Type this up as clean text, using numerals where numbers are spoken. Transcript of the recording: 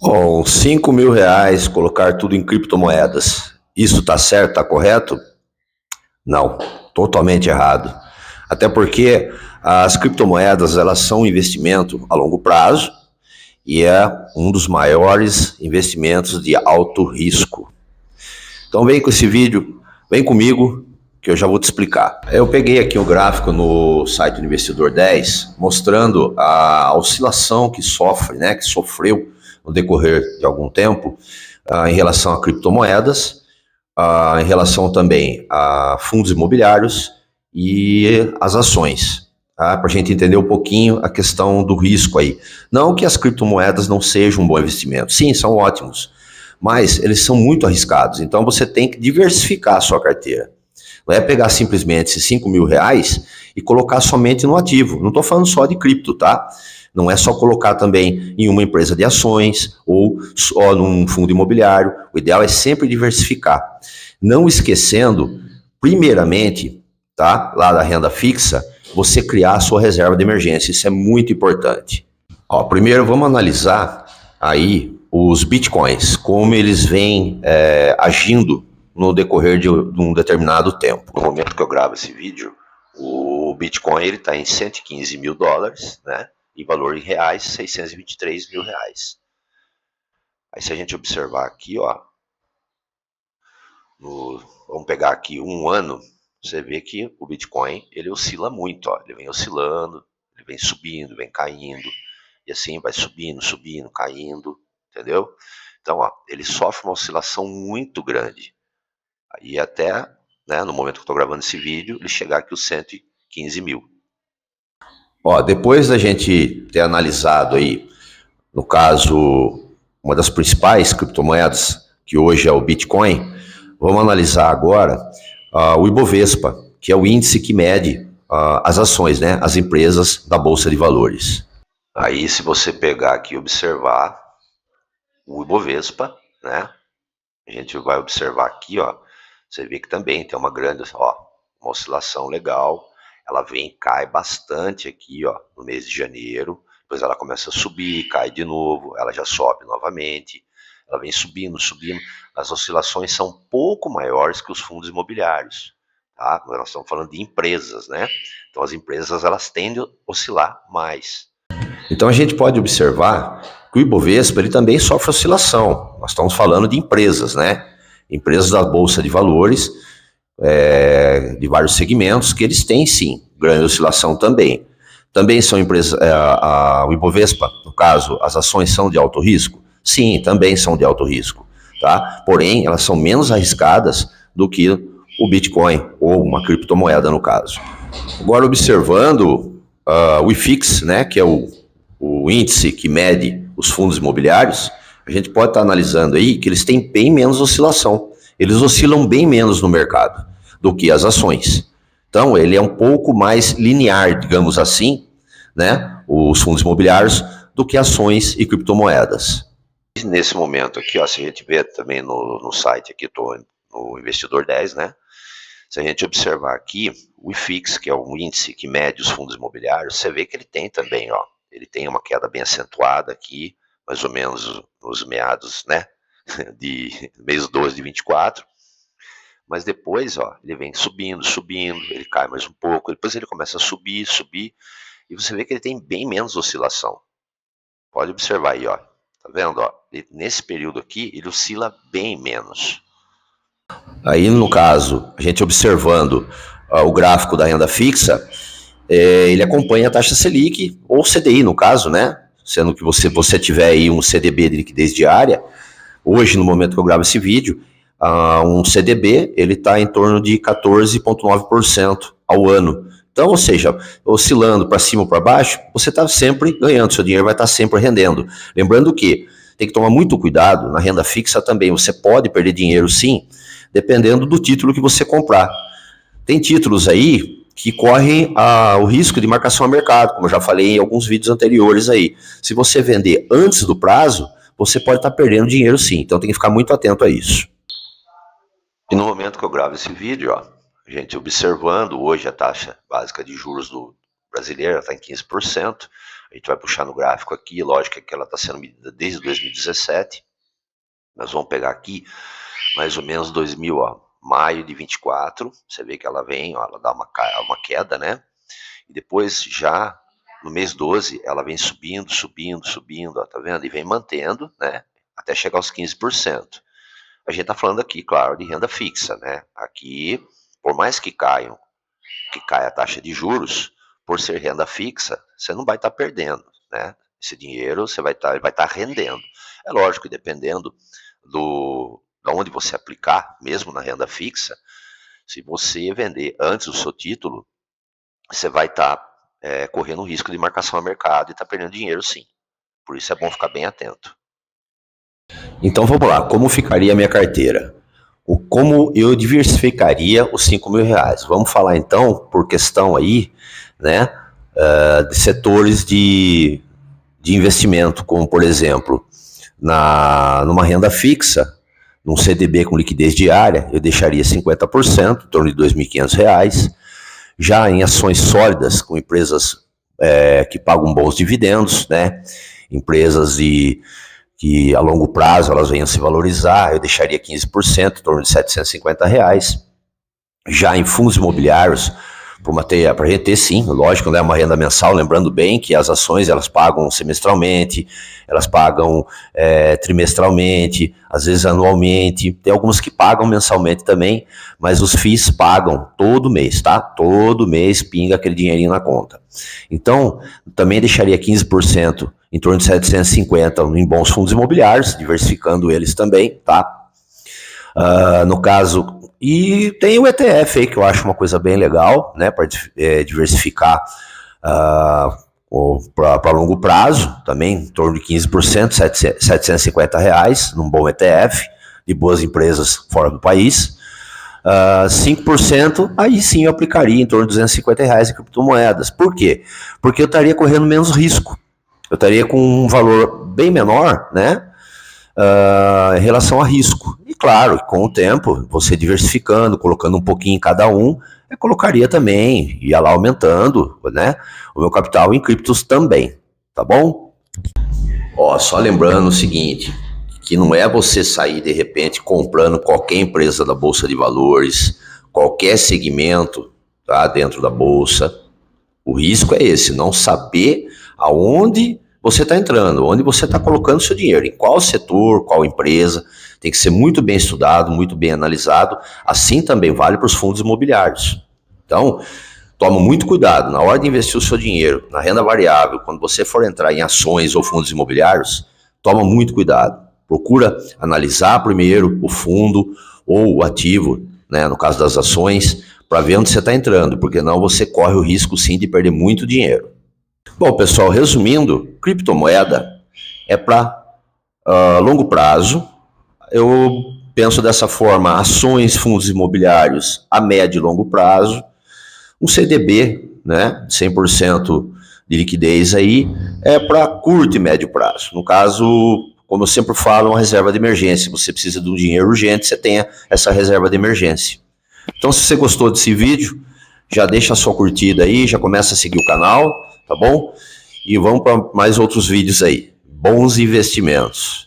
Com 5.000 reais, colocar tudo em criptomoedas. Isso está certo, está correto? Não, totalmente errado. Até porque as criptomoedas elas são um investimento a longo prazo e é um dos maiores investimentos de alto risco. Então vem com esse vídeo, vem comigo que eu já vou te explicar. Eu peguei aqui um gráfico no site do Investidor 10 mostrando a oscilação que sofre, né, que sofreu no decorrer de algum tempo em relação a criptomoedas, em relação também a fundos imobiliários e as ações, tá? Para a gente entender um pouquinho a questão do risco aí. Não que as criptomoedas não sejam um bom investimento, sim, são ótimos, mas eles são muito arriscados, então você tem que diversificar a sua carteira. Não é pegar simplesmente esses 5.000 reais e colocar somente no ativo. Não estou falando só de cripto, tá? Não é só colocar também em uma empresa de ações ou só num fundo imobiliário. O ideal é sempre diversificar. Não esquecendo, primeiramente, tá? Lá da renda fixa, você criar a sua reserva de emergência. Isso é muito importante. Ó, primeiro vamos analisar aí os bitcoins, como eles vêm agindo no decorrer de um determinado tempo. No momento que eu gravo esse vídeo, o Bitcoin está em 115 mil dólares, né? E valor em reais, 623 mil reais. Aí se a gente observar aqui, ó, vamos pegar aqui um ano, você vê que o Bitcoin, ele oscila muito, ó, ele vem oscilando, ele vem subindo, vem caindo, e assim vai subindo, subindo, caindo, entendeu? Então, ó, ele sofre uma oscilação muito grande. Aí até, né, no momento que eu estou gravando esse vídeo, ele chegar aqui os 115 mil. Ó, depois da gente ter analisado aí, no caso, uma das principais criptomoedas, que hoje é o Bitcoin, vamos analisar agora o Ibovespa, que é o índice que mede as ações, né, as empresas da Bolsa de Valores. Aí, se você pegar aqui e observar o Ibovespa, né, a gente vai observar aqui, ó, você vê que também tem uma grande, ó, uma oscilação legal. Ela vem e cai bastante aqui, ó, no mês de janeiro. Depois ela começa a subir, cai de novo, ela já sobe novamente. Ela vem subindo, subindo. As oscilações são um pouco maiores que os fundos imobiliários, tá? Nós estamos falando de empresas, né? Então as empresas elas tendem a oscilar mais. Então a gente pode observar que o Ibovespa ele também sofre oscilação. Nós estamos falando de empresas, né? Empresas da Bolsa de Valores, de vários segmentos, que eles têm sim grande oscilação também. Também são empresas, o Ibovespa, no caso, as ações são de alto risco? Sim, também são de alto risco, tá? Porém, elas são menos arriscadas do que o Bitcoin, ou uma criptomoeda no caso. Agora, observando o IFIX, né, que é o índice que mede os fundos imobiliários, a gente pode estar analisando aí que eles têm bem menos oscilação. Eles oscilam bem menos no mercado do que as ações. Então, ele é um pouco mais linear, digamos assim, né, os fundos imobiliários, do que ações e criptomoedas. Nesse momento aqui, ó, se a gente vê também no site aqui, tô no Investidor 10, né? Se a gente observar aqui, o IFIX, que é o índice que mede os fundos imobiliários, você vê que ele tem também, ó, ele tem uma queda bem acentuada aqui, mais ou menos nos meados, né, de mês 12 de 24, mas depois, ó, ele vem subindo, subindo, ele cai mais um pouco, depois ele começa a subir, subir, e você vê que ele tem bem menos oscilação. Pode observar aí, ó, tá vendo, ó, nesse período aqui, ele oscila bem menos. Aí, no caso, a gente observando o gráfico da renda fixa, ele acompanha a taxa Selic, ou CDI no caso, né? Sendo que você tiver aí um CDB de liquidez diária, hoje, no momento que eu gravo esse vídeo, um CDB, ele está em torno de 14,9% ao ano. Então, ou seja, oscilando para cima ou para baixo, você está sempre ganhando, seu dinheiro vai estar sempre rendendo. Lembrando que tem que tomar muito cuidado na renda fixa também, você pode perder dinheiro sim, dependendo do título que você comprar. Tem títulos aí que correm o risco de marcação a mercado, como eu já falei em alguns vídeos anteriores aí. Se você vender antes do prazo, você pode estar perdendo dinheiro sim, então tem que ficar muito atento a isso. E no momento que eu gravo esse vídeo, ó, a gente observando hoje a taxa básica de juros do brasileiro está em 15%, A gente vai puxar no gráfico aqui, lógico que ela está sendo medida desde 2017. Nós vamos pegar aqui mais ou menos 2000, ó, maio de 24, você vê que ela vem, ó, ela dá uma queda, né? E depois já no mês 12, ela vem subindo, ó, tá vendo? E vem mantendo, né? Até chegar aos 15%. A gente tá falando aqui, claro, de renda fixa, né? Aqui, por mais que caia a taxa de juros, por ser renda fixa, você não vai estar perdendo, né? Esse dinheiro vai estar rendendo. É lógico que dependendo da onde você aplicar, mesmo na renda fixa, se você vender antes do seu título, você vai estar correndo o risco de marcação a mercado e estar perdendo dinheiro, sim. Por isso é bom ficar bem atento. Então vamos lá, como ficaria a minha carteira? Como eu diversificaria os R$ 5.000? Vamos falar então por questão aí, né, de setores de investimento, como por exemplo, numa renda fixa, num CDB com liquidez diária, eu deixaria 50%, em torno de R$ 2.500. Já em ações sólidas, com empresas que pagam bons dividendos, né, empresas que a longo prazo elas venham se valorizar, eu deixaria 15%, em torno de R$ 750. Já em fundos imobiliários, para a gente ter, sim, lógico, né, uma renda mensal, lembrando bem que as ações elas pagam semestralmente, elas pagam trimestralmente, às vezes anualmente, tem algumas que pagam mensalmente também, mas os FIIs pagam todo mês, tá? Todo mês pinga aquele dinheirinho na conta. Então, também deixaria 15%, em torno de 750 em bons fundos imobiliários, diversificando eles também, tá? No caso, e tem o ETF aí, que eu acho uma coisa bem legal, né, para diversificar para longo prazo, também em torno de 15%, R$ 750, num bom ETF, de boas empresas fora do país. 5%, aí sim eu aplicaria em torno de R$ 250 em criptomoedas. Por quê? Porque eu estaria correndo menos risco. Eu estaria com um valor bem menor, né, em relação a risco. E claro, com o tempo, você diversificando, colocando um pouquinho em cada um, eu colocaria também, ia lá aumentando, né, o meu capital em criptos também, tá bom? Ó, só lembrando o seguinte, que não é você sair de repente comprando qualquer empresa da Bolsa de Valores, qualquer segmento, tá, dentro da Bolsa. O risco é esse, não saber aonde você está entrando, onde você está colocando seu dinheiro, em qual setor, qual empresa, tem que ser muito bem estudado, muito bem analisado, assim também vale para os fundos imobiliários. Então, toma muito cuidado, na hora de investir o seu dinheiro na renda variável, quando você for entrar em ações ou fundos imobiliários, toma muito cuidado, procura analisar primeiro o fundo ou o ativo, né, no caso das ações, para ver onde você está entrando, porque não você corre o risco sim de perder muito dinheiro. Bom, pessoal, resumindo, criptomoeda é para longo prazo. Eu penso dessa forma, ações, fundos imobiliários a médio e longo prazo. Um CDB, né, 100% de liquidez aí, é para curto e médio prazo. No caso, como eu sempre falo, uma reserva de emergência. Você precisa de um dinheiro urgente, você tenha essa reserva de emergência. Então, se você gostou desse vídeo, já deixa a sua curtida aí, já começa a seguir o canal, tá bom? E vamos para mais outros vídeos aí. Bons investimentos.